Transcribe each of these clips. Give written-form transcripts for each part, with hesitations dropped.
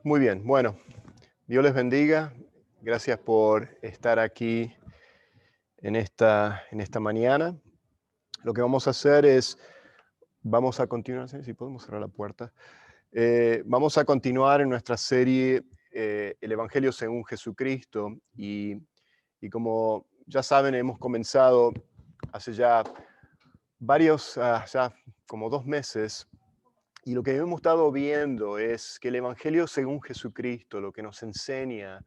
Muy bien, bueno, Dios les bendiga. Gracias por estar aquí en esta mañana. Lo que vamos a hacer es, vamos a continuar, ¿sí? Si podemos cerrar la puerta. Vamos a continuar en nuestra serie El Evangelio según Jesucristo y como ya saben, hemos comenzado hace ya ya como 2 meses. Y lo que hemos estado viendo es que el Evangelio según Jesucristo, lo que nos enseña,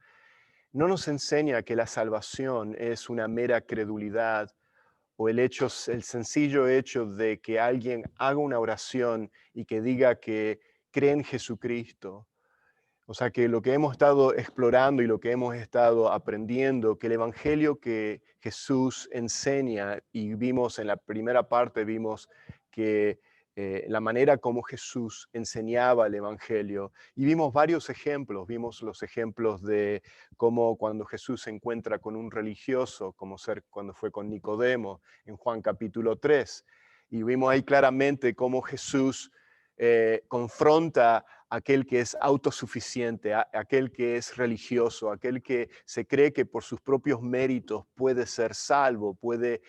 no nos enseña que la salvación es una mera credulidad o el sencillo hecho de que alguien haga una oración y que diga que cree en Jesucristo. O sea que lo que hemos estado explorando y lo que hemos estado aprendiendo, que el evangelio que Jesús enseña, y vimos en la primera parte, vimos que la manera como Jesús enseñaba el evangelio, y vimos varios ejemplos, vimos los ejemplos de cómo cuando Jesús se encuentra con un religioso, cuando fue con Nicodemo en Juan capítulo 3, y vimos ahí claramente cómo Jesús confronta aquel que es autosuficiente, aquel que es religioso, aquel que se cree que por sus propios méritos puede ser salvo, puede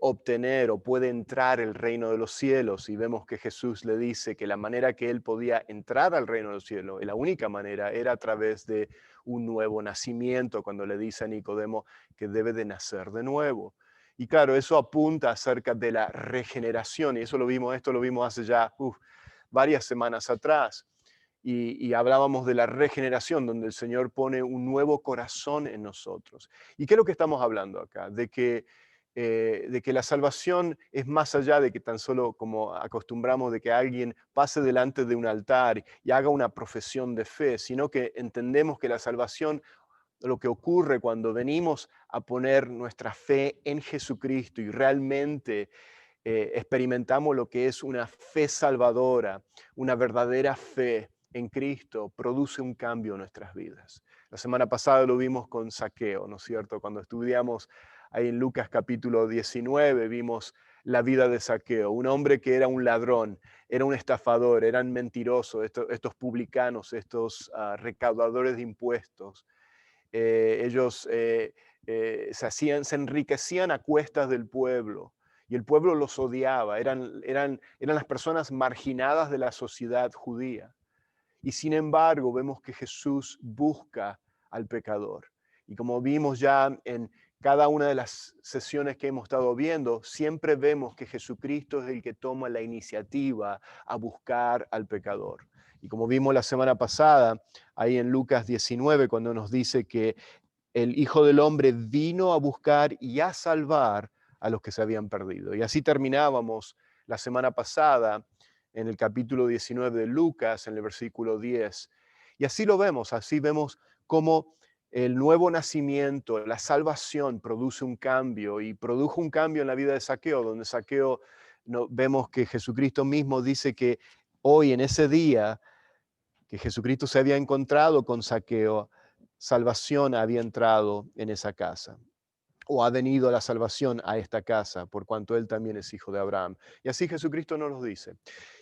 obtener o puede entrar al reino de los cielos. Y vemos que Jesús le dice que la manera que él podía entrar al reino de los cielos, y la única manera, era a través de un nuevo nacimiento, cuando le dice a Nicodemo que debe de nacer de nuevo. Y claro, eso apunta acerca de la regeneración, y esto lo vimos hace ya varias semanas atrás. Y hablábamos de la regeneración, donde el Señor pone un nuevo corazón en nosotros. ¿Y qué es lo que estamos hablando acá? De que la salvación es más allá de que tan solo, como acostumbramos, de que alguien pase delante de un altar y haga una profesión de fe, sino que entendemos que la salvación, lo que ocurre cuando venimos a poner nuestra fe en Jesucristo y realmente experimentamos lo que es una fe salvadora, una verdadera fe en Cristo, produce un cambio en nuestras vidas. La semana pasada lo vimos con Zaqueo, ¿no es cierto? Cuando estudiamos ahí en Lucas capítulo 19, vimos la vida de Zaqueo, un hombre que era un ladrón, era un estafador, eran mentirosos, estos publicanos, estos recaudadores de impuestos. Ellos se enriquecían a cuestas del pueblo y el pueblo los odiaba, eran las personas marginadas de la sociedad judía. Y sin embargo, vemos que Jesús busca al pecador. Y como vimos ya en cada una de las sesiones que hemos estado viendo, siempre vemos que Jesucristo es el que toma la iniciativa a buscar al pecador. Y como vimos la semana pasada, ahí en Lucas 19, cuando nos dice que el Hijo del Hombre vino a buscar y a salvar a los que se habían perdido. Y así terminábamos la semana pasada en el capítulo 19 de Lucas, en el versículo 10. Y así vemos cómo el nuevo nacimiento, la salvación produce un cambio y produjo un cambio en la vida de Zaqueo, donde Zaqueo vemos que Jesucristo mismo dice que hoy, en ese día que Jesucristo se había encontrado con Zaqueo, salvación había entrado en esa casa, o ha venido la salvación a esta casa, por cuanto él también es hijo de Abraham. Y así Jesucristo nos lo dice.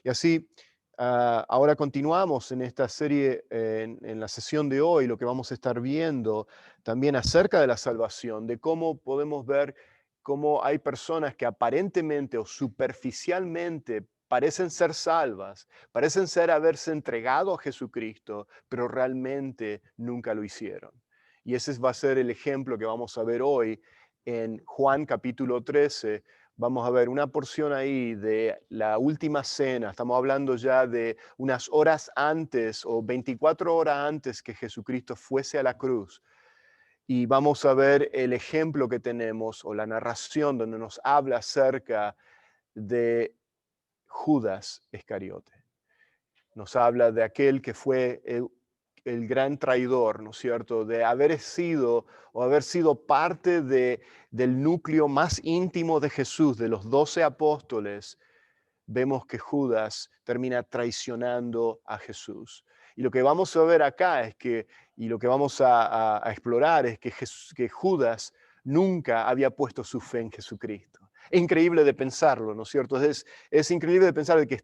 Y así, ahora continuamos en esta serie, en la sesión de hoy, lo que vamos a estar viendo también acerca de la salvación, de cómo podemos ver cómo hay personas que aparentemente o superficialmente parecen ser salvas, parecen ser haberse entregado a Jesucristo, pero realmente nunca lo hicieron. Y ese va a ser el ejemplo que vamos a ver hoy en Juan capítulo 13. Vamos a ver una porción ahí de la última cena. Estamos hablando ya de unas horas antes o 24 horas antes que Jesucristo fuese a la cruz. Y vamos a ver el ejemplo que tenemos o la narración donde nos habla acerca de Judas Iscariote. Nos habla de aquel que fue el gran traidor, ¿no es cierto? De haber sido parte del núcleo más íntimo de Jesús, de los 12 apóstoles. Vemos que Judas termina traicionando a Jesús. Y lo que vamos a ver acá y lo que vamos a explorar es que Judas nunca había puesto su fe en Jesucristo. Es increíble de pensarlo, ¿no es cierto? Es increíble de pensar de que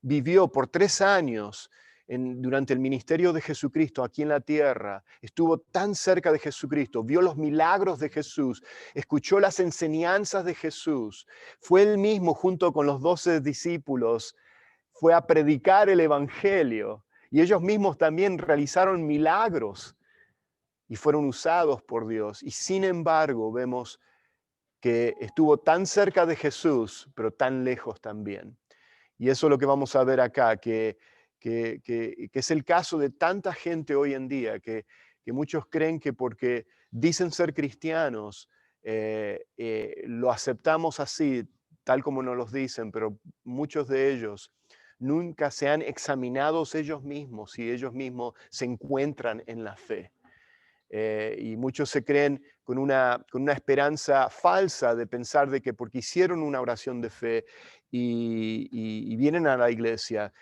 vivió por 3 años durante el ministerio de Jesucristo aquí en la tierra, estuvo tan cerca de Jesucristo, vio los milagros de Jesús, escuchó las enseñanzas de Jesús, fue él mismo junto con los 12 discípulos, fue a predicar el evangelio y ellos mismos también realizaron milagros y fueron usados por Dios. Y sin embargo, vemos que estuvo tan cerca de Jesús, pero tan lejos también. Y eso es lo que vamos a ver acá, que es el caso de tanta gente hoy en día, que muchos creen que porque dicen ser cristianos, lo aceptamos así, tal como nos los dicen, pero muchos de ellos nunca se han examinado ellos mismos si ellos mismos se encuentran en la fe. Y muchos se creen con una esperanza falsa de pensar de que porque hicieron una oración de fe y vienen a la iglesia,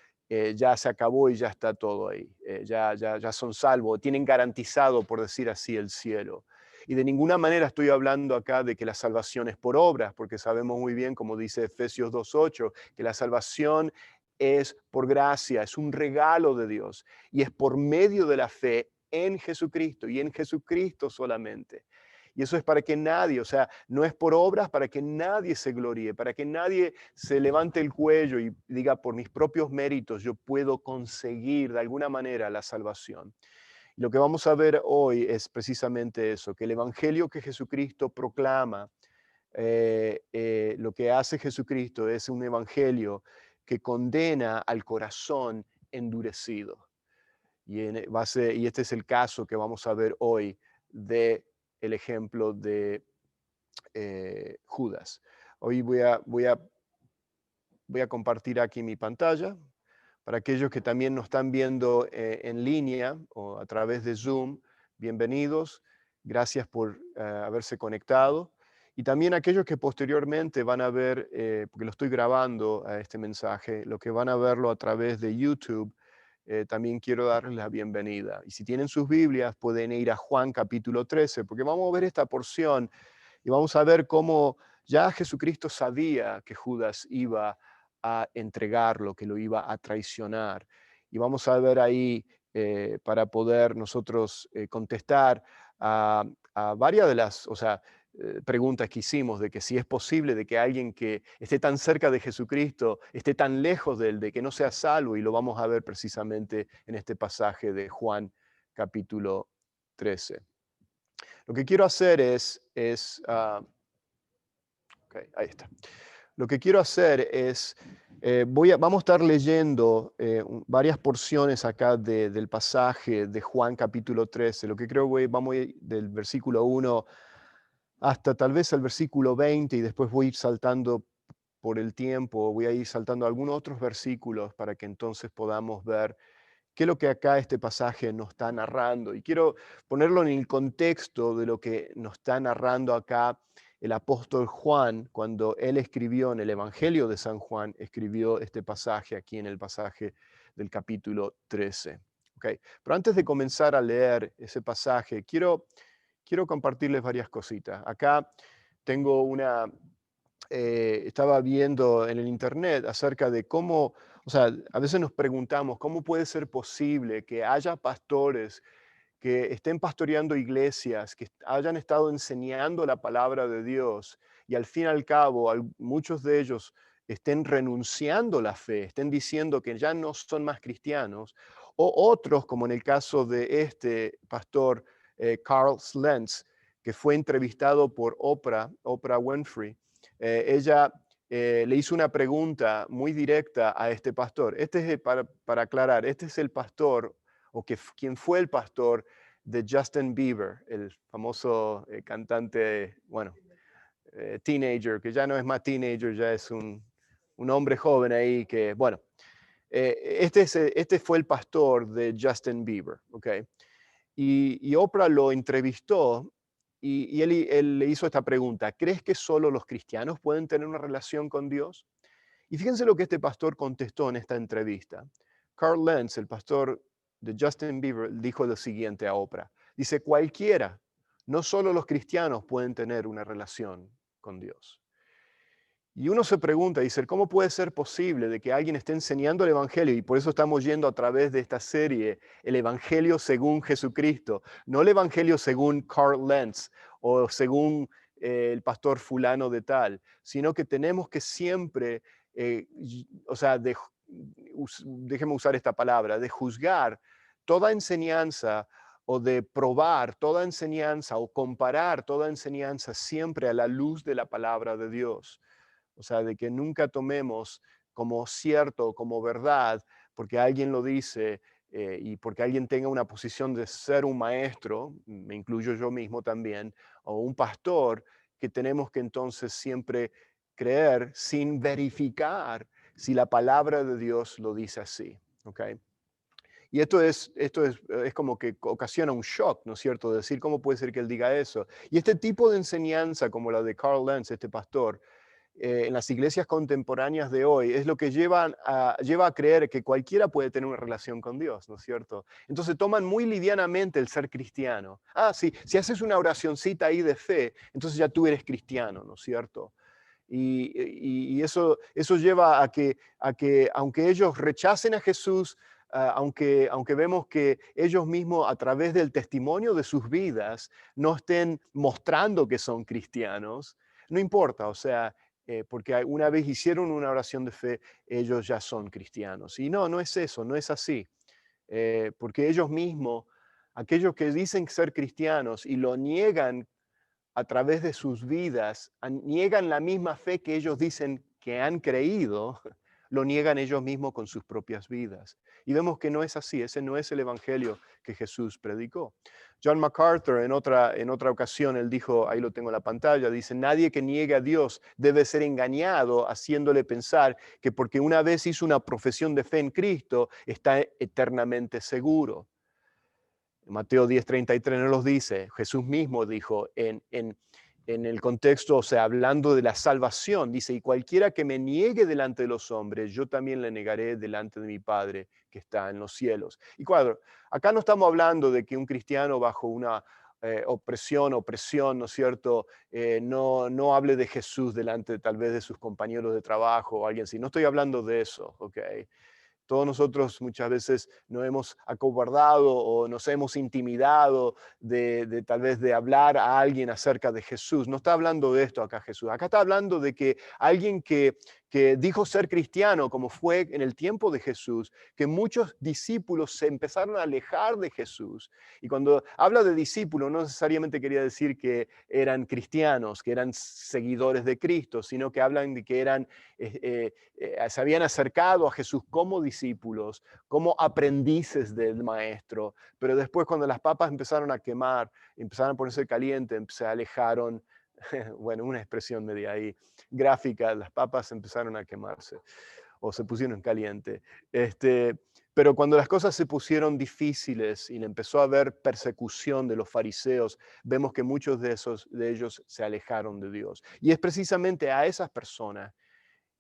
ya se acabó y ya está todo ahí, ya son salvos, tienen garantizado, por decir así, el cielo. Y de ninguna manera estoy hablando acá de que la salvación es por obras, porque sabemos muy bien, como dice Efesios 2:8, que la salvación es por gracia, es un regalo de Dios y es por medio de la fe en Jesucristo y en Jesucristo solamente. Y eso es para que nadie, o sea, no es por obras para que nadie se gloríe, para que nadie se levante el cuello y diga por mis propios méritos yo puedo conseguir de alguna manera la salvación. Y lo que vamos a ver hoy es precisamente eso, que el evangelio que Jesucristo proclama, lo que hace Jesucristo es un evangelio que condena al corazón endurecido. Y este es el caso que vamos a ver hoy de el ejemplo de Judas. Hoy voy a compartir aquí mi pantalla para aquellos que también nos están viendo en línea o a través de Zoom. Bienvenidos, gracias por haberse conectado. Y también aquellos que posteriormente van a ver, porque lo estoy grabando a este mensaje, lo que van a verlo a través de YouTube, también quiero darles la bienvenida. Y si tienen sus Biblias, pueden ir a Juan capítulo 13, porque vamos a ver esta porción y vamos a ver cómo ya Jesucristo sabía que Judas iba a entregarlo, que lo iba a traicionar. Y vamos a ver ahí, para poder nosotros contestar a varias de las, o sea, preguntas que hicimos de que si es posible de que alguien que esté tan cerca de Jesucristo esté tan lejos de él, de que no sea salvo, y lo vamos a ver precisamente en este pasaje de Juan capítulo 13. Lo que quiero hacer ok, ahí está. Lo que quiero hacer es, vamos a estar leyendo varias porciones acá del pasaje de Juan capítulo 13. Lo que creo que vamos a ir del versículo 1 hasta tal vez el versículo 20 y después voy a ir saltando por el tiempo, voy a ir saltando algunos otros versículos para que entonces podamos ver qué es lo que acá este pasaje nos está narrando. Y quiero ponerlo en el contexto de lo que nos está narrando acá el apóstol Juan cuando él escribió en el Evangelio de San Juan, escribió este pasaje aquí en el pasaje del capítulo 13. Okay. Pero antes de comenzar a leer ese pasaje, quiero compartirles varias cositas. Acá tengo estaba viendo en el internet acerca de cómo, o sea, a veces nos preguntamos cómo puede ser posible que haya pastores que estén pastoreando iglesias, que hayan estado enseñando la palabra de Dios y al fin y al cabo muchos de ellos estén renunciando la fe, estén diciendo que ya no son más cristianos, o otros, como en el caso de este pastor Carl Slentz, que fue entrevistado por Oprah Winfrey. Ella le hizo una pregunta muy directa a este pastor. Para aclarar, este es el pastor o quien fue el pastor de Justin Bieber, el famoso cantante, bueno, teenager, que ya no es más teenager, ya es un hombre joven ahí que, bueno, este fue el pastor de Justin Bieber, ¿ok? Y Oprah lo entrevistó y él le hizo esta pregunta: ¿crees que solo los cristianos pueden tener una relación con Dios? Y fíjense lo que este pastor contestó en esta entrevista. Carl Lentz, el pastor de Justin Bieber, dijo lo siguiente a Oprah. Dice: cualquiera, no solo los cristianos pueden tener una relación con Dios. Y uno se pregunta, dice, ¿cómo puede ser posible de que alguien esté enseñando el Evangelio? Y por eso estamos yendo a través de esta serie, el Evangelio según Jesucristo, no el Evangelio según Carl Lentz o según el pastor fulano de tal, sino que tenemos que siempre, o sea, déjeme usar esta palabra, de juzgar toda enseñanza o de probar toda enseñanza o comparar toda enseñanza siempre a la luz de la palabra de Dios. O sea, de que nunca tomemos como cierto, como verdad, porque alguien lo dice y porque alguien tenga una posición de ser un maestro, me incluyo yo mismo también, o un pastor, que tenemos que entonces siempre creer sin verificar si la palabra de Dios lo dice así. ¿Ok? Y esto es como que ocasiona un shock, ¿no es cierto? Decir, ¿cómo puede ser que él diga eso? Y este tipo de enseñanza, como la de Carl Lentz, este pastor, en las iglesias contemporáneas de hoy es lo que lleva a creer que cualquiera puede tener una relación con Dios, ¿no es cierto? Entonces toman muy livianamente el ser cristiano. Ah, sí, si haces una oracioncita ahí de fe, entonces ya tú eres cristiano, ¿no es cierto? Y eso lleva a que aunque ellos rechacen a Jesús, aunque vemos que ellos mismos a través del testimonio de sus vidas no estén mostrando que son cristianos, no importa, o sea, porque una vez hicieron una oración de fe, ellos ya son cristianos. Y no, no es eso, no es así. Porque ellos mismos, aquellos que dicen ser cristianos y lo niegan a través de sus vidas, niegan la misma fe que ellos dicen que han creído, lo niegan ellos mismos con sus propias vidas. Y vemos que no es así, ese no es el evangelio que Jesús predicó. John MacArthur en otra ocasión, él dijo, ahí lo tengo en la pantalla, dice, nadie que niegue a Dios debe ser engañado haciéndole pensar que porque una vez hizo una profesión de fe en Cristo, está eternamente seguro. Mateo 10:33 nos los dice, Jesús mismo dijo en el contexto, o sea, hablando de la salvación, dice, y cualquiera que me niegue delante de los hombres, yo también le negaré delante de mi Padre que está en los cielos. Y claro, acá no estamos hablando de que un cristiano bajo una opresión, ¿no es cierto? No hable de Jesús delante tal vez de sus compañeros de trabajo o alguien así. No estoy hablando de eso, ¿ok? Todos nosotros muchas veces nos hemos acobardado o nos hemos intimidado de tal vez de hablar a alguien acerca de Jesús. No está hablando de esto acá Jesús. Acá está hablando de que alguien que dijo ser cristiano, como fue en el tiempo de Jesús, que muchos discípulos se empezaron a alejar de Jesús. Y cuando habla de discípulos, no necesariamente quería decir que eran cristianos, que eran seguidores de Cristo, sino que hablan de que eran se habían acercado a Jesús como discípulos, como aprendices del maestro, pero después cuando las papas empezaron a quemar, empezaron a ponerse calientes, se alejaron, bueno, una expresión media ahí gráfica, las papas empezaron a quemarse o se pusieron caliente. Pero cuando las cosas se pusieron difíciles y le empezó a haber persecución de los fariseos, vemos que muchos de ellos se alejaron de Dios. Y es precisamente a esas personas,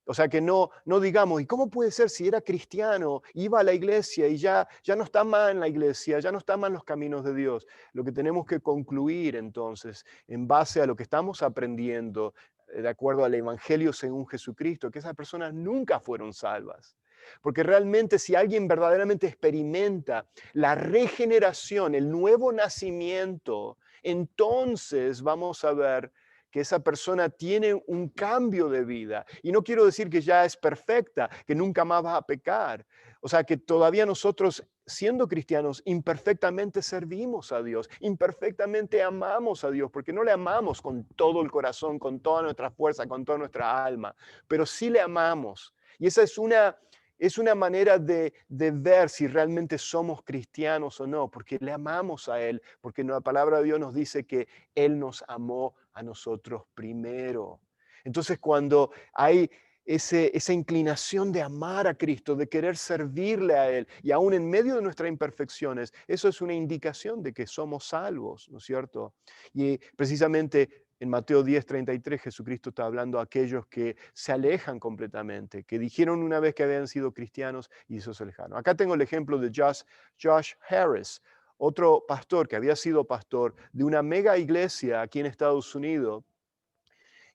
o sea, que no digamos, ¿y cómo puede ser si era cristiano, iba a la iglesia y ya no está más en la iglesia, ya no está más en los caminos de Dios? Lo que tenemos que concluir entonces, en base a lo que estamos aprendiendo, de acuerdo al Evangelio según Jesucristo, que esas personas nunca fueron salvas. Porque realmente si alguien verdaderamente experimenta la regeneración, el nuevo nacimiento, entonces vamos a ver que esa persona tiene un cambio de vida. Y no quiero decir que ya es perfecta, que nunca más va a pecar. O sea, que todavía nosotros, siendo cristianos, imperfectamente servimos a Dios, imperfectamente amamos a Dios, porque no le amamos con todo el corazón, con toda nuestra fuerza, con toda nuestra alma, pero sí le amamos. Y esa es una manera de ver si realmente somos cristianos o no, porque le amamos a Él, porque la palabra de Dios nos dice que Él nos amó a nosotros primero. Entonces, cuando hay esa inclinación de amar a Cristo, de querer servirle a Él, y aún en medio de nuestras imperfecciones, eso es una indicación de que somos salvos, ¿no es cierto? Y precisamente en Mateo 10:33 Jesucristo está hablando a aquellos que se alejan completamente, que dijeron una vez que habían sido cristianos y eso se alejaron. Acá tengo el ejemplo de Josh Harris, otro pastor que había sido pastor de una mega iglesia aquí en Estados Unidos.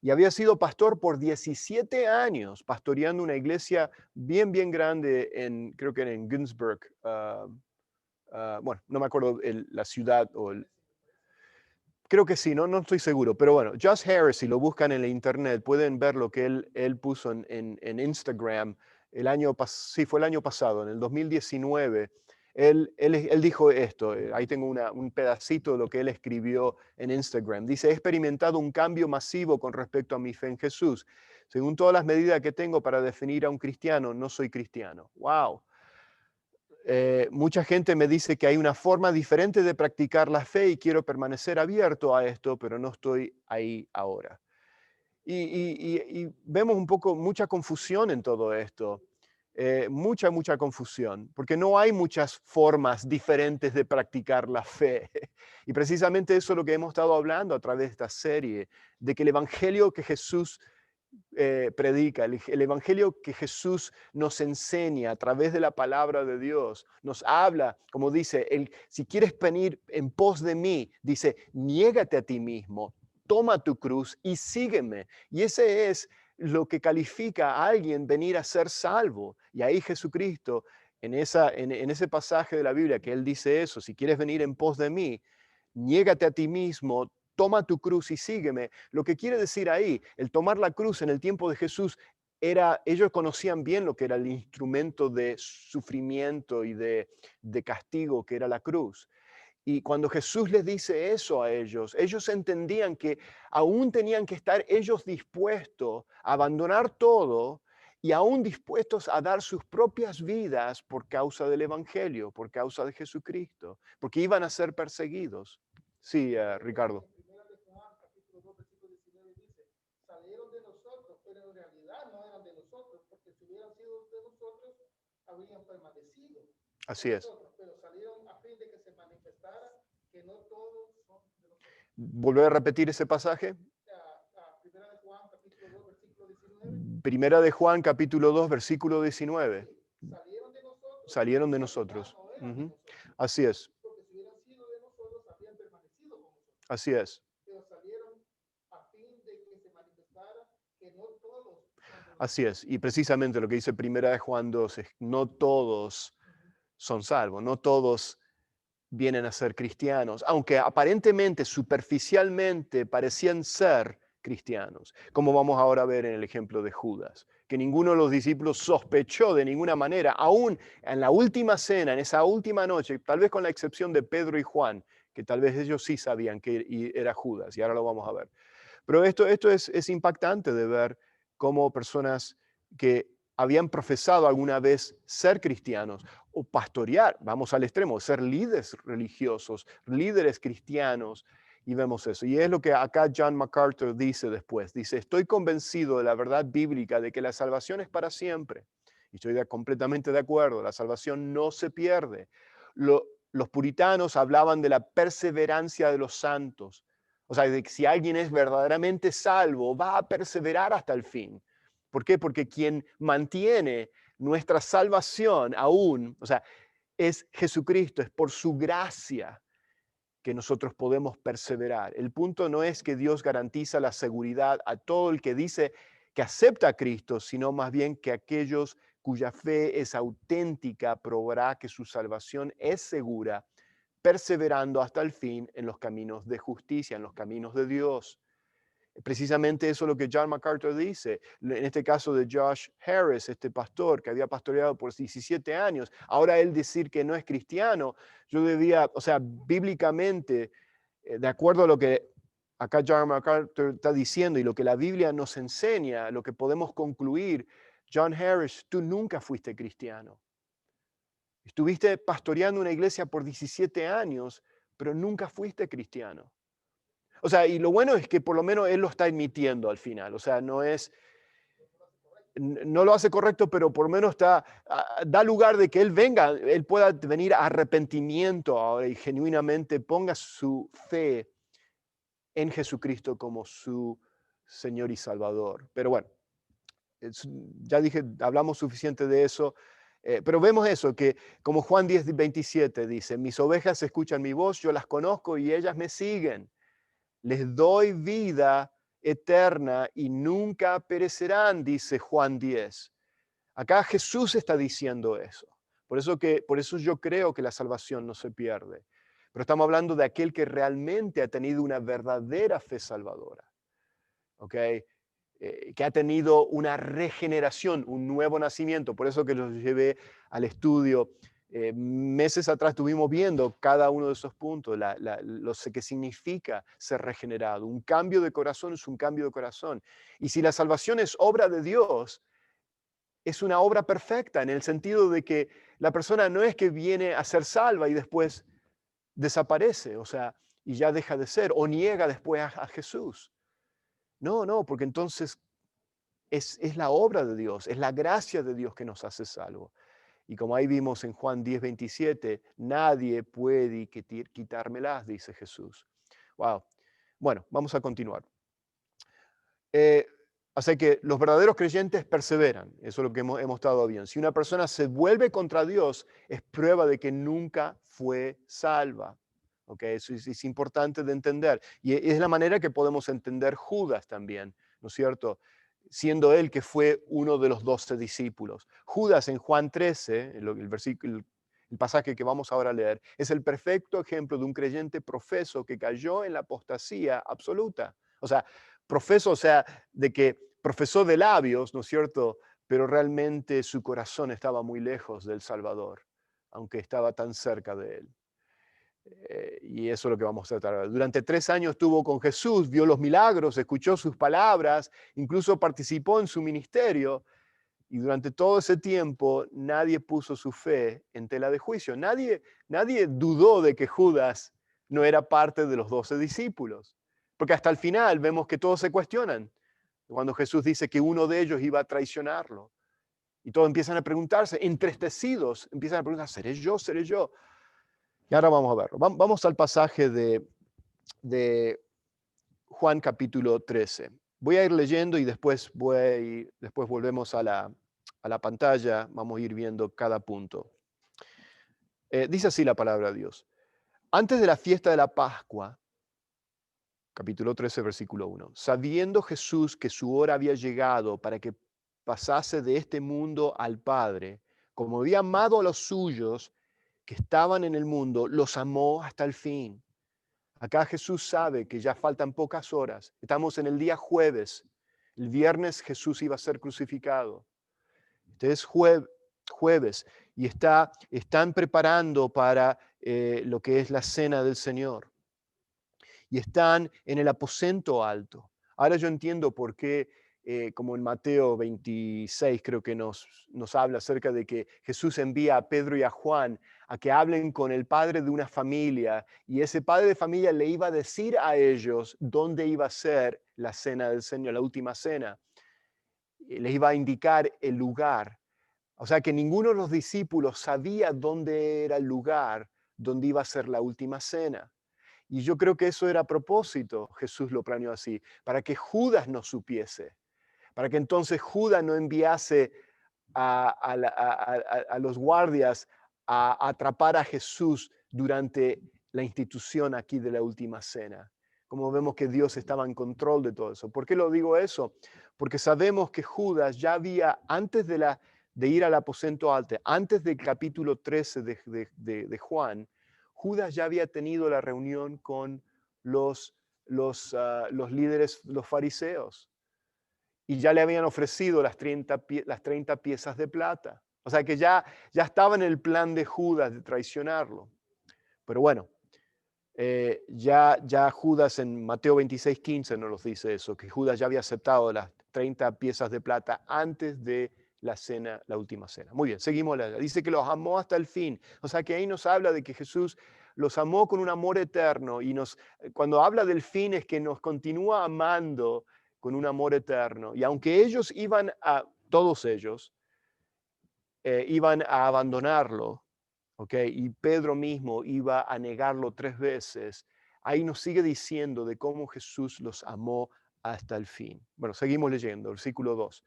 Y había sido pastor por 17 años, pastoreando una iglesia bien, bien grande creo que era en Günzburg. Bueno, no me acuerdo la ciudad creo que sí, no estoy seguro, pero bueno, Josh Harris, si lo buscan en la internet, pueden ver lo que él puso en Instagram sí, fue el año pasado, en el 2019. Él dijo esto, ahí tengo un pedacito de lo que él escribió en Instagram. Dice, he experimentado un cambio masivo con respecto a mi fe en Jesús. Según todas las medidas que tengo para definir a un cristiano, no soy cristiano. ¡Wow! Mucha gente me dice que hay una forma diferente de practicar la fe y quiero permanecer abierto a esto, pero no estoy ahí ahora. Y vemos un poco mucha confusión en todo esto, mucha confusión, porque no hay muchas formas diferentes de practicar la fe. Y precisamente eso es lo que hemos estado hablando a través de esta serie, de que el Evangelio que Jesús predica, el evangelio que Jesús nos enseña a través de la palabra de Dios, nos habla, como dice, si quieres venir en pos de mí, dice, niégate a ti mismo, toma tu cruz y sígueme. Y ese es lo que califica a alguien venir a ser salvo. Y ahí Jesucristo, en ese pasaje de la Biblia que él dice eso, si quieres venir en pos de mí, niégate a ti mismo, toma tu cruz y sígueme. Lo que quiere decir ahí, el tomar la cruz en el tiempo de Jesús, ellos conocían bien lo que era el instrumento de sufrimiento y de castigo que era la cruz. Y cuando Jesús les dice eso a ellos entendían que aún tenían que estar ellos dispuestos a abandonar todo y aún dispuestos a dar sus propias vidas por causa del Evangelio, por causa de Jesucristo, porque iban a ser perseguidos. Sí, Ricardo. En primera de Juan, capítulo 2, versículo 19 dice, salieron de nosotros, pero en realidad no eran de nosotros, porque si hubieran sido de nosotros, habrían permanecido Así con es. nosotros, pero salieron a fin de que se manifestara que no todos son de nosotros. ¿Volver a repetir ese pasaje? Primera de Juan, capítulo 2, versículo 19. Primera de Juan, capítulo 2, versículo 19. Sí, salieron de nosotros, Salieron de pero en realidad nosotros. no eran de nosotros. Así es, Porque si hubieran sido de nosotros, habrían permanecido con nosotros. así es. Pero salieron a fin de que se manifestara que no todos son de nosotros. Así es. Y precisamente lo que dice Primera de Juan 2 es, no todos son salvos, no todos vienen a ser cristianos, aunque aparentemente, superficialmente, parecían ser cristianos, como vamos ahora a ver en el ejemplo de Judas, que ninguno de los discípulos sospechó de ninguna manera, aún en la última cena, en esa última noche, tal vez con la excepción de Pedro y Juan, que tal vez ellos sí sabían que era Judas, y ahora lo vamos a ver. Pero esto es impactante de ver cómo personas que habían profesado alguna vez ser cristianos o pastorear, vamos al extremo, ser líderes religiosos, líderes cristianos, y vemos eso. Y es lo que acá John MacArthur dice después. Dice, estoy convencido de la verdad bíblica de que la salvación es para siempre. Y estoy completamente de acuerdo, la salvación no se pierde. Los puritanos hablaban de la perseverancia de los santos. O sea, de que si alguien es verdaderamente salvo, va a perseverar hasta el fin. ¿Por qué? Porque quien mantiene nuestra salvación aún, o sea, es Jesucristo, es por su gracia que nosotros podemos perseverar. El punto no es que Dios garantiza la seguridad a todo el que dice que acepta a Cristo, sino más bien que aquellos cuya fe es auténtica probará que su salvación es segura, perseverando hasta el fin en los caminos de justicia, en los caminos de Dios. Precisamente eso es lo que John MacArthur dice. En este caso de Josh Harris, este pastor que había pastoreado por 17 años, ahora él decir que no es cristiano, yo debía, o sea, bíblicamente, de acuerdo a lo que acá John MacArthur está diciendo y lo que la Biblia nos enseña, lo que podemos concluir, John Harris, tú nunca fuiste cristiano. Estuviste pastoreando una iglesia por 17 años, pero nunca fuiste cristiano. O sea, y lo bueno es que por lo menos él lo está admitiendo al final. O sea, no lo hace correcto, pero por lo menos da lugar de que él venga, él pueda venir a arrepentimiento ahora y genuinamente ponga su fe en Jesucristo como su Señor y Salvador. Pero bueno, ya dije, hablamos suficiente de eso. Pero vemos eso, que como Juan 10:27 dice, mis ovejas escuchan mi voz, yo las conozco y ellas me siguen. Les doy vida eterna y nunca perecerán, dice Juan 10. Acá Jesús está diciendo eso. Por eso yo creo que la salvación no se pierde. Pero estamos hablando de aquel que realmente ha tenido una verdadera fe salvadora. ¿Ok? Que ha tenido una regeneración, un nuevo nacimiento. Por eso que los llevé al estudio. Meses atrás estuvimos viendo cada uno de esos puntos, lo que significa ser regenerado. Un cambio de corazón es un cambio de corazón. Y si la salvación es obra de Dios, es una obra perfecta en el sentido de que la persona no es que viene a ser salva y después desaparece, o sea, y ya deja de ser, o niega después a Jesús. No, no, porque entonces es la obra de Dios, es la gracia de Dios que nos hace salvos. Y como ahí vimos en Juan 10:27, nadie puede quitármelas, dice Jesús. Wow. Bueno, vamos a continuar. Eh, Así que los verdaderos creyentes perseveran, eso es lo que hemos estado viendo. Si una persona se vuelve contra Dios, es prueba de que nunca fue salva. ¿Okay? Eso es importante de entender. Y es la manera que podemos entender Judas también, ¿no es cierto? Siendo él que fue uno de los 12 discípulos. Judas en Juan 13, el pasaje que vamos ahora a leer, es el perfecto ejemplo de un creyente profeso que cayó en la apostasía absoluta. O sea, profeso, o sea, de que profesó de labios, ¿no es cierto? Pero realmente su corazón estaba muy lejos del Salvador, aunque estaba tan cerca de él. Y eso es lo que vamos a tratar. Durante 3 años estuvo con Jesús, vio los milagros, escuchó sus palabras, incluso participó en su ministerio. Y durante todo ese tiempo nadie puso su fe en tela de juicio. Nadie dudó de que Judas no era parte de los 12 discípulos. Porque hasta el final vemos que todos se cuestionan. Cuando Jesús dice que uno de ellos iba a traicionarlo. Y todos empiezan a preguntarse, entristecidos, empiezan a preguntar, ¿seré yo? ¿Seré yo? Y ahora vamos a verlo. Vamos al pasaje de Juan capítulo 13. Voy a ir leyendo y después volvemos a la pantalla. Vamos a ir viendo cada punto. Dice así la palabra de Dios. Antes de la fiesta de la Pascua, capítulo 13, versículo 1, sabiendo Jesús que su hora había llegado para que pasase de este mundo al Padre, como había amado a los suyos que estaban en el mundo, los amó hasta el fin. Acá Jesús sabe que ya faltan pocas horas. Estamos en el día jueves. El viernes Jesús iba a ser crucificado. Este es jueves y están preparando para lo que es la cena del Señor. Y están en el aposento alto. Ahora yo entiendo por qué, como en Mateo 26 creo que nos habla acerca de que Jesús envía a Pedro y a Juan a que hablen con el padre de una familia y ese padre de familia le iba a decir a ellos dónde iba a ser la cena del Señor, la última cena. Les iba a indicar el lugar. O sea que ninguno de los discípulos sabía dónde era el lugar donde iba a ser la última cena. Y yo creo que eso era a propósito, Jesús lo planeó así, para que Judas no supiese, para que entonces Judas no enviase a los guardias a atrapar a Jesús durante la institución aquí de la última cena. Como vemos que Dios estaba en control de todo eso. ¿Por qué lo digo eso? Porque sabemos que Judas ya había, antes de ir al aposento alto, antes del capítulo 13 de Juan, Judas ya había tenido la reunión con los líderes, los fariseos, y ya le habían ofrecido las 30 piezas de plata. O sea que ya estaba en el plan de Judas de traicionarlo. Pero bueno, ya Judas en Mateo 26:15 nos dice eso, que Judas ya había aceptado las 30 piezas de plata antes de la cena, la última cena. Muy bien, seguimos. Dice que los amó hasta el fin. O sea que ahí nos habla de que Jesús los amó con un amor eterno y cuando habla del fin es que nos continúa amando con un amor eterno. Y aunque todos ellos, iban a abandonarlo, ¿okay? Y Pedro mismo iba a negarlo 3 veces, ahí nos sigue diciendo de cómo Jesús los amó hasta el fin. Bueno, seguimos leyendo, versículo 2.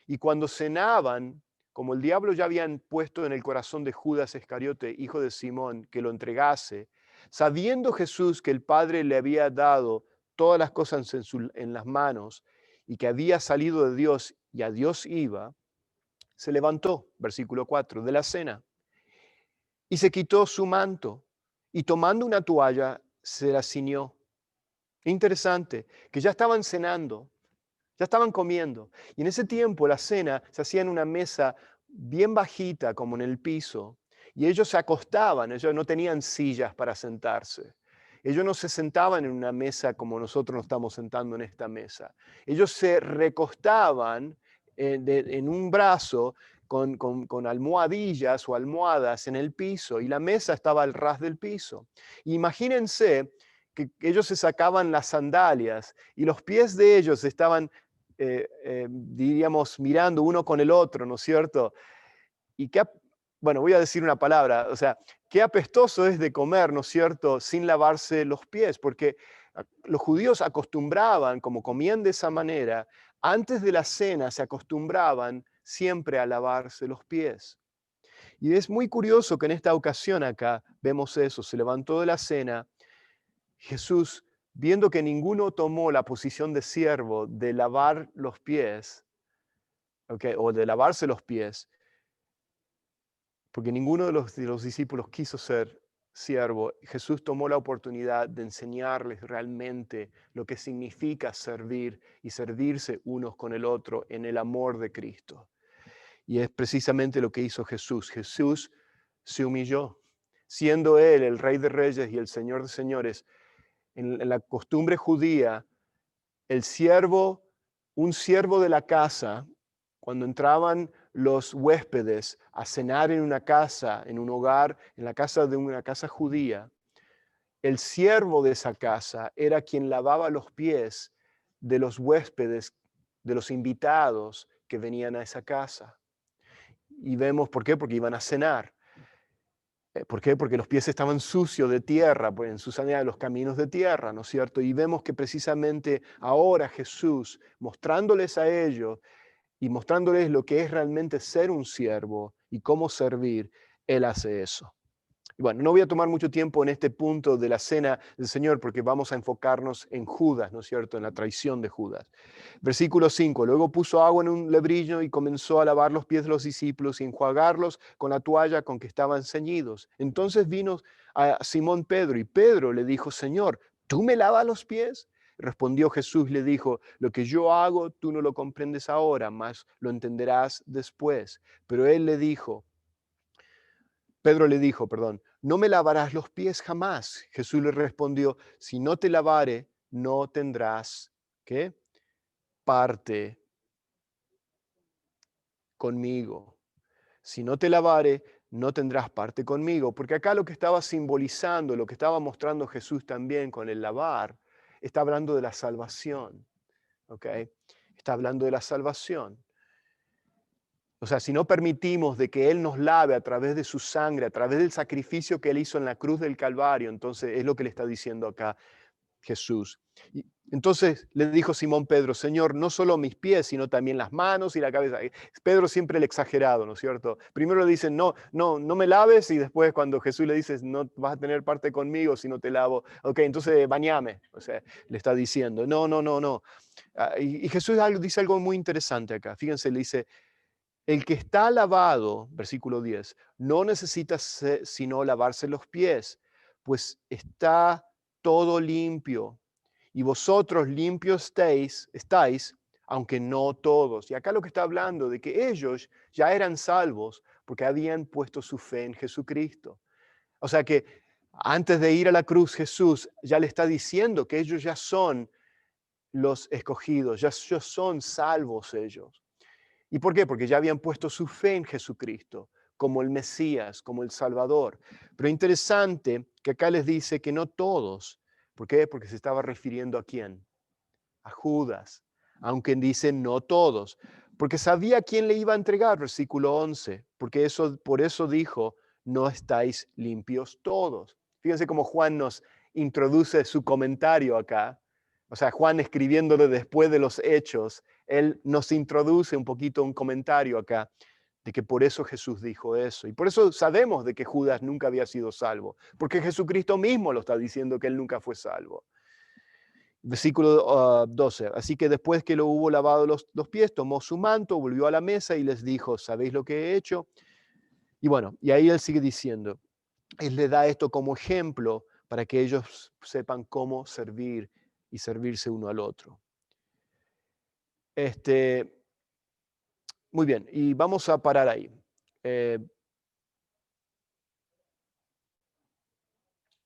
Y cuando cenaban, como el diablo ya habían puesto en el corazón de Judas Iscariote, hijo de Simón, que lo entregase, sabiendo Jesús que el Padre le había dado todas las cosas en las manos y que había salido de Dios y a Dios iba, se levantó, versículo 4, de la cena y se quitó su manto y tomando una toalla se la ciñó. Interesante, que ya estaban cenando, ya estaban comiendo. Y en ese tiempo la cena se hacía en una mesa bien bajita, como en el piso, y ellos se acostaban, ellos no tenían sillas para sentarse. Ellos no se sentaban en una mesa como nosotros nos estamos sentando en esta mesa. Ellos se recostaban en un brazo con almohadillas o almohadas en el piso y la mesa estaba al ras del piso. Imagínense que ellos se sacaban las sandalias y los pies de ellos estaban diríamos, mirando uno con el otro, ¿no es cierto? Y bueno, voy a decir una palabra, o sea, qué apestoso es de comer, ¿no es cierto?, sin lavarse los pies, porque los judíos acostumbraban, como comían de esa manera, antes de la cena se acostumbraban siempre a lavarse los pies. Y es muy curioso que en esta ocasión acá vemos eso, se levantó de la cena, Jesús, viendo que ninguno tomó la posición de siervo de lavar los pies, ¿ok? O de lavarse los pies, porque ninguno de los discípulos quiso ser siervo, Jesús tomó la oportunidad de enseñarles realmente lo que significa servir y servirse unos con el otro en el amor de Cristo. Y es precisamente lo que hizo Jesús. Jesús se humilló, siendo Él el Rey de Reyes y el Señor de Señores. En la costumbre judía, el siervo, un siervo de la casa, cuando entraban los huéspedes a cenar en una casa, en un hogar, en la casa de una casa judía, el siervo de esa casa era quien lavaba los pies de los huéspedes, de los invitados que venían a esa casa. Y vemos por qué, porque iban a cenar. ¿Por qué? Porque los pies estaban sucios de tierra, pues en sus de los caminos de tierra, ¿no es cierto? Y vemos que precisamente ahora Jesús, mostrándoles a ellos y mostrándoles lo que es realmente ser un siervo y cómo servir, Él hace eso. Y bueno, no voy a tomar mucho tiempo en este punto de la cena del Señor porque vamos a enfocarnos en Judas, ¿no es cierto? En la traición de Judas. Versículo 5. Luego puso agua en un lebrillo y comenzó a lavar los pies de los discípulos y enjuagarlos con la toalla con que estaban ceñidos. Entonces vino a Simón Pedro y Pedro le dijo, Señor, ¿tú me lavas los pies? Respondió Jesús, le dijo, lo que yo hago tú no lo comprendes ahora, mas lo entenderás después. Pero él le dijo, Pedro le dijo, perdón, no me lavarás los pies jamás. Jesús le respondió, si no te lavare, no tendrás, ¿qué? Parte conmigo. Si no te lavare, no tendrás parte conmigo. Porque acá lo que estaba simbolizando, lo que estaba mostrando Jesús también con el lavar, está hablando de la salvación. ¿Ok? Está hablando de la salvación. O sea, si no permitimos de que Él nos lave a través de su sangre, a través del sacrificio que Él hizo en la cruz del Calvario, entonces es lo que le está diciendo acá Jesús. Y entonces le dijo Simón Pedro, Señor, no solo mis pies, sino también las manos y la cabeza. Pedro siempre el exagerado, ¿no es cierto? Primero le dicen, no, no, no me laves, y después cuando Jesús le dice, no vas a tener parte conmigo si no te lavo. Ok, entonces bañame, o sea, le está diciendo, no, no, no, no. Y Jesús dice algo muy interesante acá. Fíjense, le dice, el que está lavado, versículo 10, no necesita sino lavarse los pies, pues está todo limpio. Y vosotros limpios estáis, aunque no todos. Y acá lo que está hablando de que ellos ya eran salvos porque habían puesto su fe en Jesucristo. O sea que antes de ir a la cruz, Jesús ya le está diciendo que ellos ya son los escogidos, ya son salvos ellos. ¿Y por qué? Porque ya habían puesto su fe en Jesucristo como el Mesías, como el Salvador. Pero interesante que acá les dice que no todos. ¿Por qué? Porque se estaba refiriendo a quién? A Judas. Aunque dice no todos. Porque sabía quién le iba a entregar, versículo 11. Porque por eso dijo, no estáis limpios todos. Fíjense cómo Juan nos introduce su comentario acá. O sea, Juan escribiéndolo después de los hechos, él nos introduce un poquito un comentario acá de que por eso Jesús dijo eso. Y por eso sabemos de que Judas nunca había sido salvo, porque Jesucristo mismo lo está diciendo que él nunca fue salvo. Versículo 12. Así que después que lo hubo lavado los pies, tomó su manto, volvió a la mesa y les dijo, ¿sabéis lo que he hecho? Y bueno, y ahí él sigue diciendo, él le da esto como ejemplo para que ellos sepan cómo servir y servirse uno al otro. Muy bien, y vamos a parar ahí.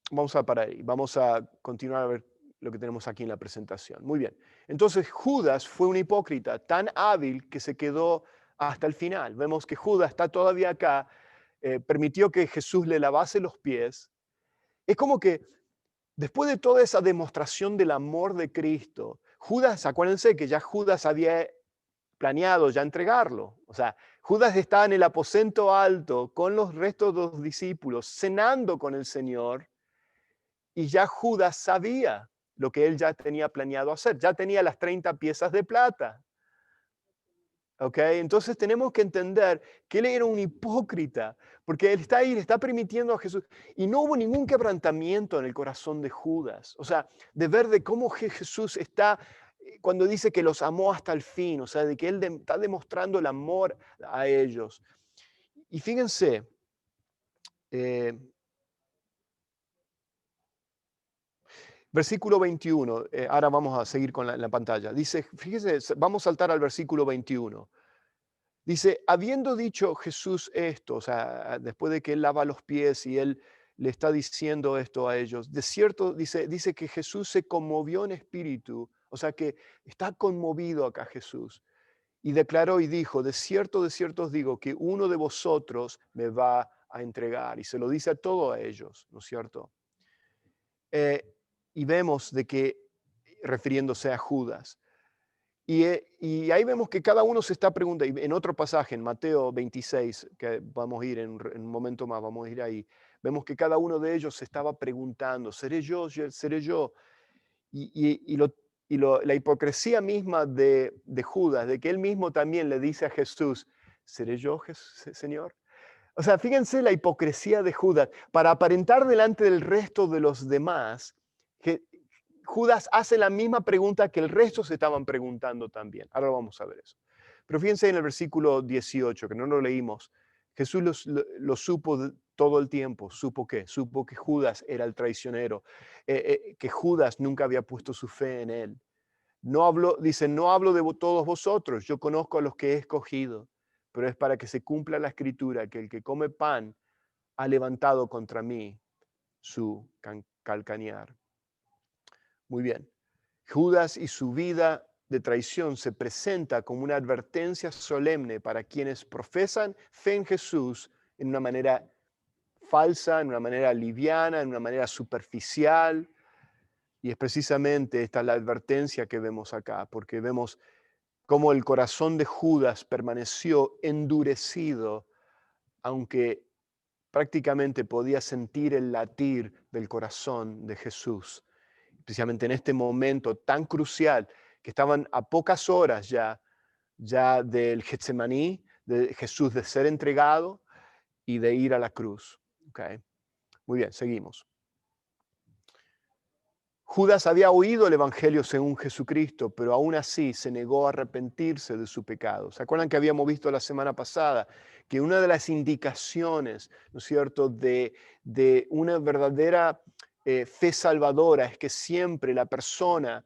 Vamos a parar ahí. Vamos a continuar a ver lo que tenemos aquí en la presentación. Muy bien. Entonces Judas fue un hipócrita tan hábil que se quedó hasta el final. Vemos que Judas está todavía acá, permitió que Jesús le lavase los pies. Es como que después de toda esa demostración del amor de Cristo, Judas, acuérdense que ya Judas había planeado ya entregarlo. O sea, Judas estaba en el aposento alto con los restos de los discípulos, cenando con el Señor, y ya Judas sabía lo que él ya tenía planeado hacer, ya tenía las 30 piezas de plata. ¿Ok? Entonces tenemos que entender que él era un hipócrita, porque él está ahí, le está permitiendo a Jesús. Y no hubo ningún quebrantamiento en el corazón de Judas. O sea, de ver de cómo Jesús está, cuando dice que los amó hasta el fin, o sea, de que él está demostrando el amor a ellos. Y fíjense, eh, versículo 21, ahora vamos a seguir con la pantalla. Dice, fíjense, vamos a saltar al versículo 21. Dice, habiendo dicho Jesús esto, o sea, después de que él lava los pies y él le está diciendo esto a ellos, de cierto, dice que Jesús se conmovió en espíritu, o sea que está conmovido acá Jesús, y declaró y dijo, de cierto os digo que uno de vosotros me va a entregar, y se lo dice a todos a ellos, ¿no es cierto? Y vemos de que, refiriéndose a Judas, y ahí vemos que cada uno se está preguntando, y en otro pasaje, en Mateo 26, que vamos a ir en un momento más, vamos a ir ahí, vemos que cada uno de ellos se estaba preguntando, ¿seré yo? ¿Seré yo? Y la hipocresía misma de Judas, de que él mismo también le dice a Jesús, ¿seré yo, Señor? O sea, fíjense la hipocresía de Judas. Para aparentar delante del resto de los demás, que Judas hace la misma pregunta que el resto se estaban preguntando también. Ahora vamos a ver eso. Pero fíjense en el versículo 18, que no lo leímos. Jesús lo supo todo el tiempo. ¿Supo qué? Supo que Judas era el traicionero, que Judas nunca había puesto su fe en él. No hablo, dice, no hablo de todos vosotros, yo conozco a los que he escogido, pero es para que se cumpla la escritura, que el que come pan ha levantado contra mí su calcañar. Muy bien. Judas y su vida de traición se presenta como una advertencia solemne para quienes profesan fe en Jesús en una manera falsa, en una manera liviana, en una manera superficial. Y es precisamente esta la advertencia que vemos acá, porque vemos cómo el corazón de Judas permaneció endurecido, aunque prácticamente podía sentir el latir del corazón de Jesús, especialmente en este momento tan crucial, que estaban a pocas horas ya del Getsemaní, de Jesús de ser entregado y de ir a la cruz. Okay. Muy bien, seguimos. Judas había oído el Evangelio según Jesucristo, pero aún así se negó a arrepentirse de su pecado. ¿Se acuerdan que habíamos visto la semana pasada que una de las indicaciones, ¿no es cierto?, de una verdadera fe salvadora es que siempre la persona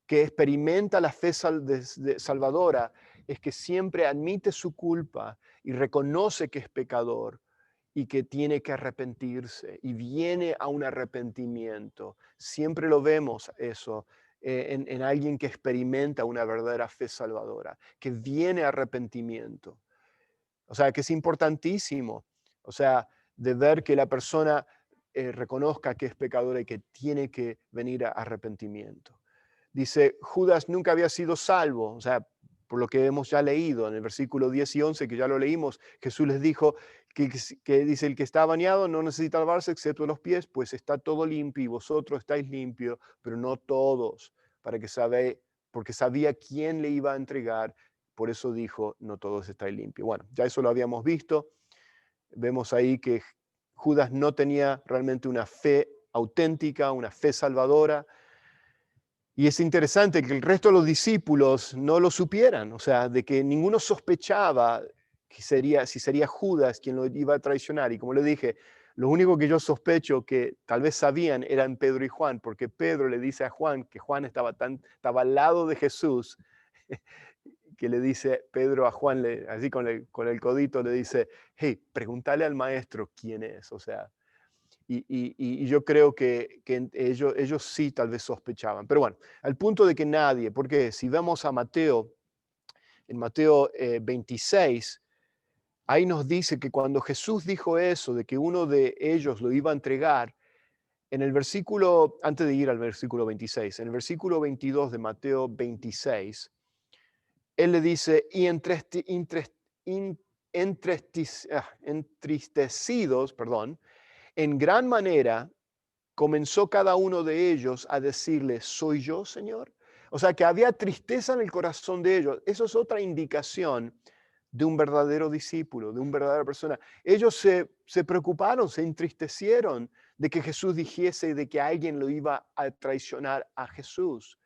que experimenta la fe salvadora es que siempre admite su culpa y reconoce que es pecador y que tiene que arrepentirse y viene a un arrepentimiento. Siempre lo vemos eso en alguien que experimenta una verdadera fe salvadora, que viene a arrepentimiento. O sea, que es importantísimo. O sea, de ver que la persona reconozca que es pecadora y que tiene que venir a arrepentimiento. Dice, Judas nunca había sido salvo, o sea, por lo que hemos ya leído en el versículo 10 y 11, que ya lo leímos, Jesús les dijo que dice, el que está bañado no necesita lavarse excepto los pies, pues está todo limpio y vosotros estáis limpios, pero no todos, porque sabía quién le iba a entregar, por eso dijo, no todos estáis limpios. Bueno, ya eso lo habíamos visto, vemos ahí que Judas no tenía realmente una fe auténtica, una fe salvadora. Y es interesante que el resto de los discípulos no lo supieran, o sea, de que ninguno sospechaba que si sería Judas quien lo iba a traicionar. Y como le dije, lo único que yo sospecho que tal vez sabían eran Pedro y Juan, porque Pedro le dice a Juan que Juan estaba al lado de Jesús, que le dice Pedro a Juan, así con el codito, le dice, hey, pregúntale al maestro quién es, o sea. Y yo creo que ellos sí tal vez sospechaban. Pero bueno, al punto de que nadie, porque si vamos a Mateo, en Mateo 26, ahí nos dice que cuando Jesús dijo eso, de que uno de ellos lo iba a entregar, en el versículo, antes de ir al versículo 26, en el versículo 22 de Mateo 26, él le dice, y entristecidos, perdón, en gran manera, comenzó cada uno de ellos a decirle, ¿soy yo, Señor? O sea, que había tristeza en el corazón de ellos. Eso es otra indicación de un verdadero discípulo, de una verdadera persona. Ellos se preocuparon, se entristecieron de que Jesús dijese de que alguien lo iba a traicionar a Jesús.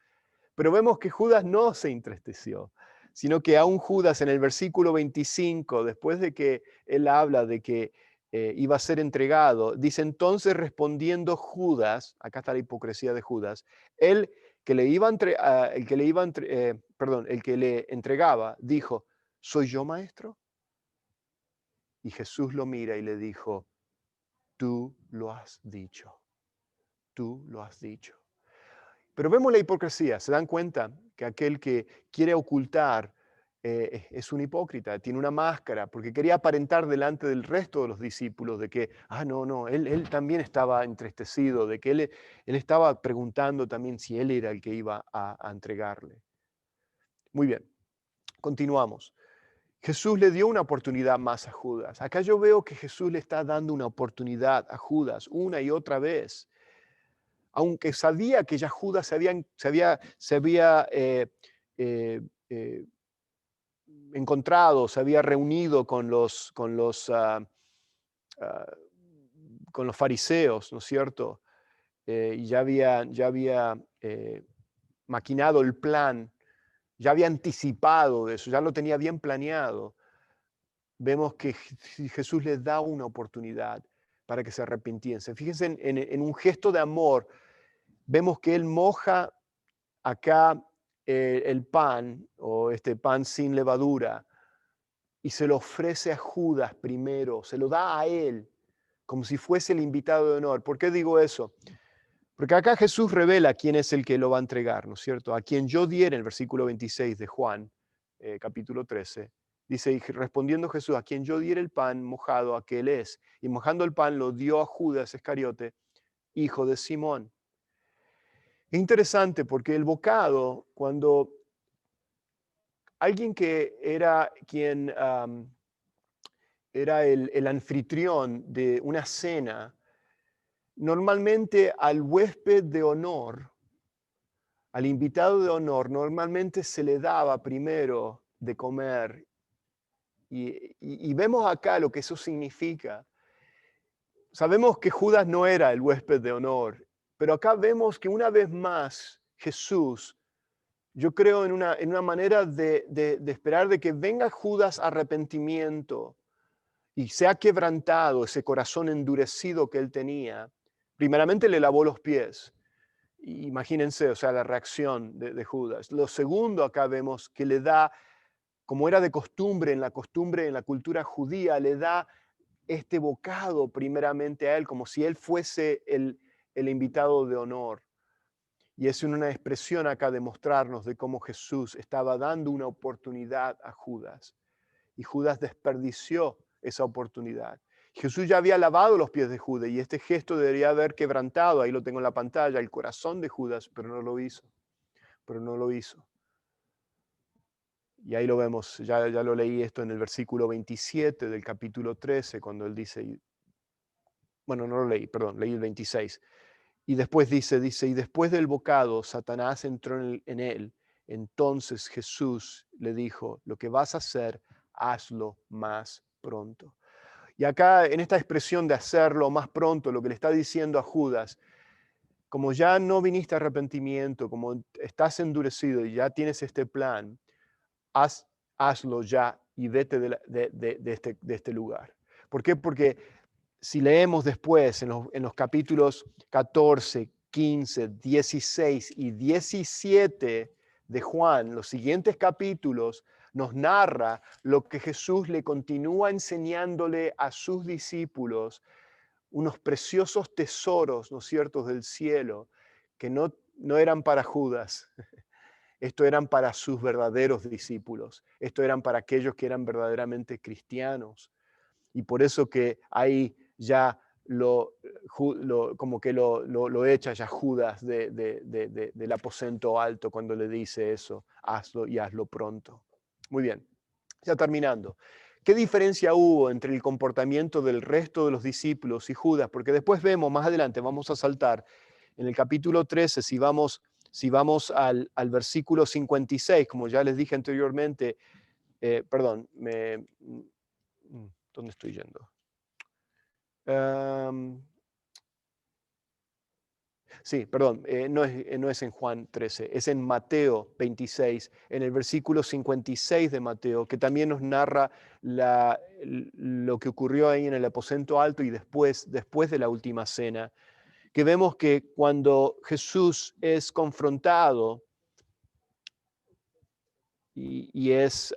Pero vemos que Judas no se entristeció, sino que aún Judas en el versículo 25, después de que él habla de que iba a ser entregado, dice entonces respondiendo Judas, acá está la hipocresía de Judas, él que le iba el que le iba perdón, el que le entregaba, dijo, ¿soy yo, maestro? Y Jesús lo mira y le dijo, tú lo has dicho, tú lo has dicho. Pero vemos la hipocresía, ¿se dan cuenta? Que aquel que quiere ocultar es un hipócrita, tiene una máscara, porque quería aparentar delante del resto de los discípulos de que, no, él también estaba entristecido, de que él estaba preguntando también si él era el que iba a entregarle. Muy bien, continuamos. Jesús le dio una oportunidad más a Judas. Acá yo veo que Jesús le está dando una oportunidad a Judas una y otra vez, aunque sabía que ya Judas se había eh, eh, encontrado, se había reunido ah, con los fariseos, ¿no es cierto? Y ya había maquinado el plan, ya había anticipado de eso, ya lo tenía bien planeado. Vemos que Jesús les da una oportunidad para que se arrepintiesen. Fíjense en un gesto de amor, vemos que Él moja acá el pan o este pan sin levadura y se lo ofrece a Judas primero, se lo da a él como si fuese el invitado de honor. ¿Por qué digo eso? Porque acá Jesús revela quién es el que lo va a entregar, ¿no es cierto? A quien yo diera, en el versículo 26 de Juan, capítulo 13, dice, y respondiendo Jesús, a quien yo diera el pan mojado, aquel es. Y mojando el pan lo dio a Judas Iscariote, hijo de Simón. Es interesante porque el bocado, cuando alguien que era quien era el anfitrión de una cena, normalmente al huésped de honor, al invitado de honor, normalmente se le daba primero de comer. Y vemos acá lo que eso significa. Sabemos que Judas no era el huésped de honor, pero acá vemos que una vez más Jesús, yo creo en una manera de esperar de que venga Judas arrepentimiento y se ha quebrantado ese corazón endurecido que él tenía. Primeramente le lavó los pies. Imagínense, o sea, la reacción de Judas. Lo segundo, acá vemos que le da, como era de costumbre, en la cultura judía, le da este bocado primeramente a él, como si él fuese el invitado de honor. Y es una expresión acá de mostrarnos de cómo Jesús estaba dando una oportunidad a Judas. Y Judas desperdició esa oportunidad. Jesús ya había lavado los pies de Judas y este gesto debería haber quebrantado, ahí lo tengo en la pantalla, el corazón de Judas, pero no lo hizo. Pero no lo hizo. Y ahí lo vemos, ya lo leí esto en el versículo 27 del capítulo 13, cuando él dice, bueno, no lo leí, perdón, leí el 26. Y después dice, y después del bocado, Satanás entró en él. Entonces Jesús le dijo, lo que vas a hacer, hazlo más pronto. Y acá en esta expresión de hacerlo más pronto, lo que le está diciendo a Judas, como ya no viniste a arrepentimiento, como estás endurecido y ya tienes este plan, hazlo ya y vete de este lugar. ¿Por qué? Porque si leemos después en los capítulos 14, 15, 16 y 17 de Juan, los siguientes capítulos, nos narra lo que Jesús le continúa enseñándole a sus discípulos, unos preciosos tesoros, ¿no es cierto?, del cielo, que no eran para Judas, esto eran para sus verdaderos discípulos, esto eran para aquellos que eran verdaderamente cristianos. Y por eso que ahí ya como que lo echa ya Judas del aposento alto cuando le dice eso, hazlo y hazlo pronto. Muy bien, ya terminando. ¿Qué diferencia hubo entre el comportamiento del resto de los discípulos y Judas? Porque después vemos, más adelante, vamos a saltar, en el capítulo 13, si vamos al versículo 56, como ya les dije anteriormente, perdón, ¿dónde estoy yendo? Sí, perdón, no es en Juan 13, es en Mateo 26, en el versículo 56 de Mateo, que también nos narra lo que ocurrió ahí en el aposento alto y después de la última cena, que vemos que cuando Jesús es confrontado y es...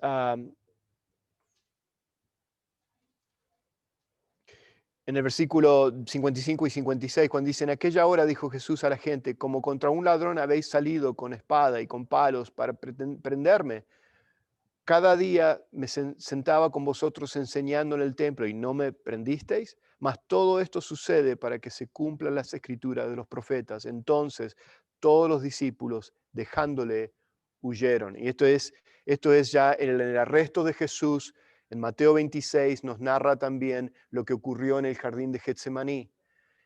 en el versículo 55 y 56, cuando dice, en aquella hora dijo Jesús a la gente, como contra un ladrón habéis salido con espada y con palos para prenderme. Cada día me sentaba con vosotros enseñando en el templo y no me prendisteis, mas todo esto sucede para que se cumplan las escrituras de los profetas. Entonces todos los discípulos, dejándole, huyeron. Y esto es ya en el arresto de Jesús. En Mateo 26 nos narra también lo que ocurrió en el jardín de Getsemaní.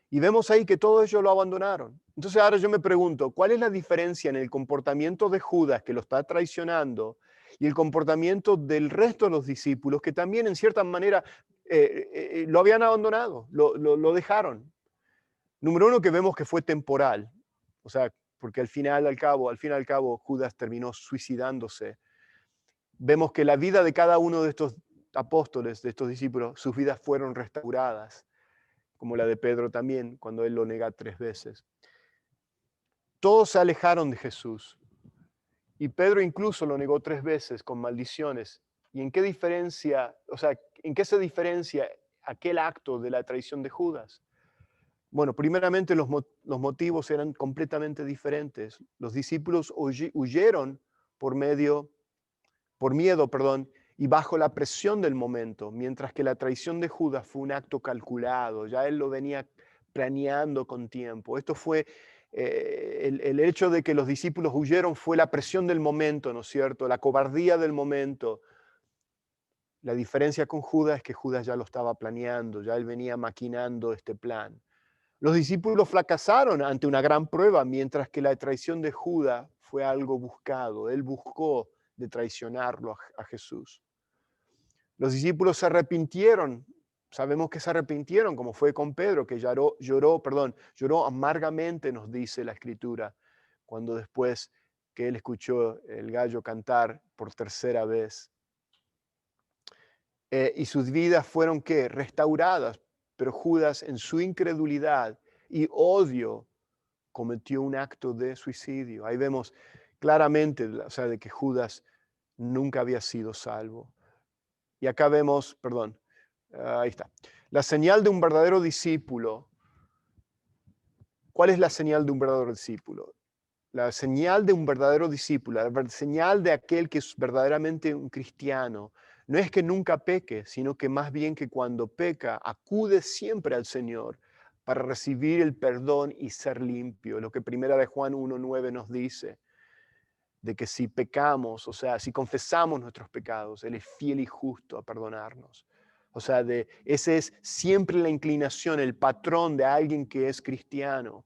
Y vemos ahí que todos ellos lo abandonaron. Entonces ahora yo me pregunto, ¿cuál es la diferencia en el comportamiento de Judas, que lo está traicionando, y el comportamiento del resto de los discípulos, que también en cierta manera lo habían abandonado, lo dejaron? Número uno, que vemos que fue temporal, o sea, porque al fin y al cabo, Judas terminó suicidándose. Vemos que la vida de cada uno de estos apóstoles, de estos discípulos, sus vidas fueron restauradas, como la de Pedro también, cuando él lo nega 3 veces. Todos se alejaron de Jesús. Y Pedro incluso lo negó 3 veces con maldiciones. ¿Y en qué diferencia, o sea, en qué se diferencia aquel acto de la traición de Judas? Bueno, primeramente los motivos eran completamente diferentes. Los discípulos huyeron por miedo, y bajo la presión del momento, mientras que la traición de Judas fue un acto calculado, ya él lo venía planeando con tiempo. Esto fue, el hecho de que los discípulos huyeron fue la presión del momento, ¿no es cierto? La cobardía del momento. La diferencia con Judas es que Judas ya lo estaba planeando, ya él venía maquinando este plan. Los discípulos fracasaron ante una gran prueba, mientras que la traición de Judas fue algo buscado. Él buscó de traicionarlo a Jesús. Los discípulos se arrepintieron. Sabemos que se arrepintieron, como fue con Pedro, que lloró amargamente, nos dice la Escritura, cuando después que él escuchó el gallo cantar por tercera vez. Y sus vidas fueron, ¿qué? Restauradas. Pero Judas, en su incredulidad y odio, cometió un acto de suicidio. Ahí vemos claramente, o sea, de que Judas nunca había sido salvo. Y acá vemos, ahí está. La señal de un verdadero discípulo. ¿Cuál es la señal de un verdadero discípulo? La señal de un verdadero discípulo, la señal de aquel que es verdaderamente un cristiano, no es que nunca peque, sino que más bien que cuando peca, acude siempre al Señor para recibir el perdón y ser limpio. Lo que primera de Juan 1:9 nos dice, de que si pecamos, o sea, si confesamos nuestros pecados, Él es fiel y justo a perdonarnos. O sea, esa es siempre la inclinación, el patrón de alguien que es cristiano.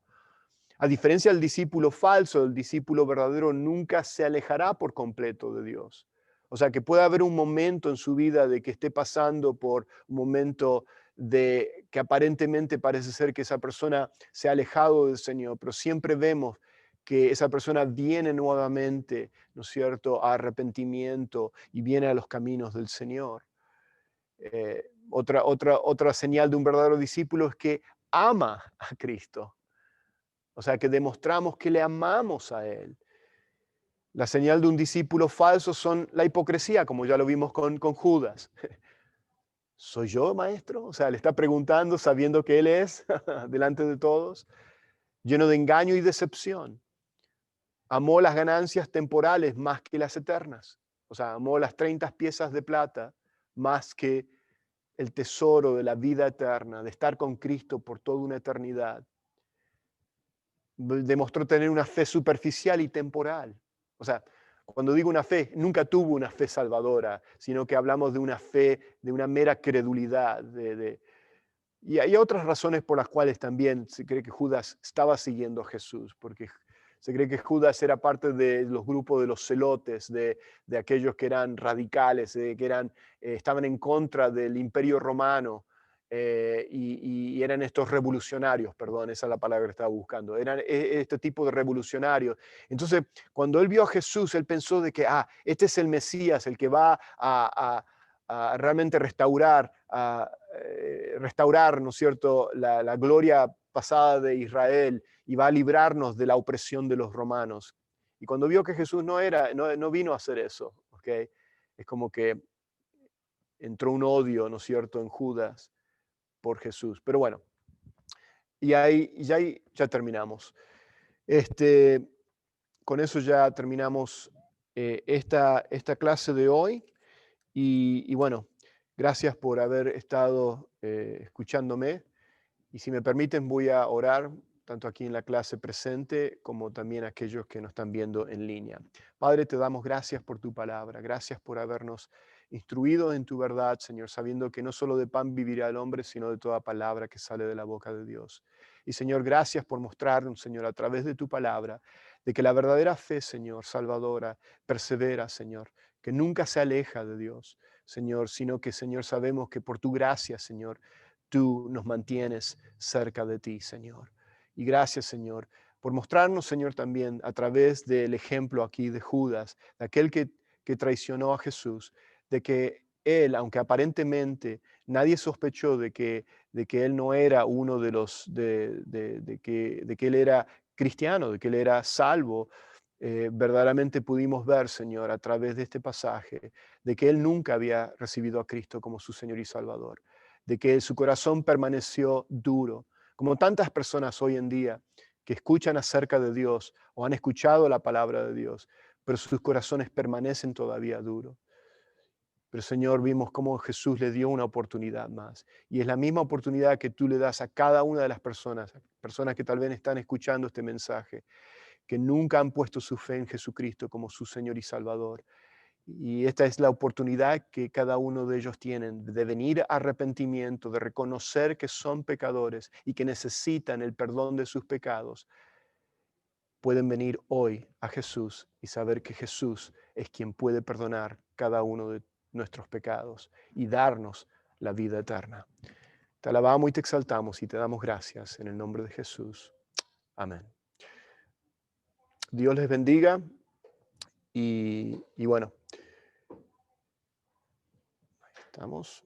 A diferencia del discípulo falso, el discípulo verdadero nunca se alejará por completo de Dios. O sea, que puede haber un momento en su vida de que esté pasando por un momento de que aparentemente parece ser que esa persona se ha alejado del Señor, pero siempre vemos que esa persona viene nuevamente, ¿no es cierto?, a arrepentimiento y viene a los caminos del Señor. Otra señal de un verdadero discípulo es que ama a Cristo. O sea, que demostramos que le amamos a Él. La señal de un discípulo falso son la hipocresía, como ya lo vimos con Judas. ¿Soy yo, maestro? O sea, le está preguntando sabiendo que Él es delante de todos, lleno de engaño y decepción. Amó las ganancias temporales más que las eternas. O sea, amó las 30 piezas de plata más que el tesoro de la vida eterna, de estar con Cristo por toda una eternidad. Demostró tener una fe superficial y temporal. O sea, cuando digo una fe, nunca tuvo una fe salvadora, sino que hablamos de una fe, de una mera credulidad. Y hay otras razones por las cuales también se cree que Judas estaba siguiendo a Jesús, porque se cree que Judas era parte de los grupos de los celotes, de aquellos que eran radicales, que estaban en contra del imperio romano, y eran estos revolucionarios, perdón, esa es la palabra que estaba buscando, eran este tipo de revolucionarios. Entonces, cuando él vio a Jesús, él pensó de que, este es el Mesías, el que va a realmente restaurar, ¿no es cierto?, la gloria pasada de Israel y va a librarnos de la opresión de los romanos. Y cuando vio que Jesús no vino a hacer eso, ¿ok? Es como que entró un odio, ¿no es cierto?, en Judas por Jesús. Pero bueno, y ahí ya terminamos. Con eso ya terminamos esta clase de hoy. Y bueno, gracias por haber estado escuchándome. Y si me permiten, voy a orar tanto aquí en la clase presente como también a aquellos que nos están viendo en línea. Padre, te damos gracias por tu palabra. Gracias por habernos instruido en tu verdad, Señor, sabiendo que no solo de pan vivirá el hombre, sino de toda palabra que sale de la boca de Dios. Y Señor, gracias por mostrarnos, Señor, a través de tu palabra, de que la verdadera fe, Señor, salvadora, persevera, Señor, que nunca se aleja de Dios, Señor, sino que, Señor, sabemos que por tu gracia, Señor, tú nos mantienes cerca de ti, Señor. Y gracias, Señor, por mostrarnos, Señor, también a través del ejemplo aquí de Judas, de aquel que traicionó a Jesús, de que él, aunque aparentemente nadie sospechó de que él no era uno de los, de que él era cristiano, de que él era salvo, verdaderamente pudimos ver, Señor, a través de este pasaje, de que él nunca había recibido a Cristo como su Señor y Salvador, de que su corazón permaneció duro, como tantas personas hoy en día que escuchan acerca de Dios o han escuchado la palabra de Dios, pero sus corazones permanecen todavía duros. Pero Señor, vimos cómo Jesús le dio una oportunidad más. Y es la misma oportunidad que tú le das a cada una de las personas que tal vez están escuchando este mensaje, que nunca han puesto su fe en Jesucristo como su Señor y Salvador. Y esta es la oportunidad que cada uno de ellos tienen de venir a arrepentimiento, de reconocer que son pecadores y que necesitan el perdón de sus pecados. Pueden venir hoy a Jesús y saber que Jesús es quien puede perdonar cada uno de nuestros pecados y darnos la vida eterna. Te alabamos y te exaltamos y te damos gracias en el nombre de Jesús. Amén. Dios les bendiga y bueno, ahí estamos.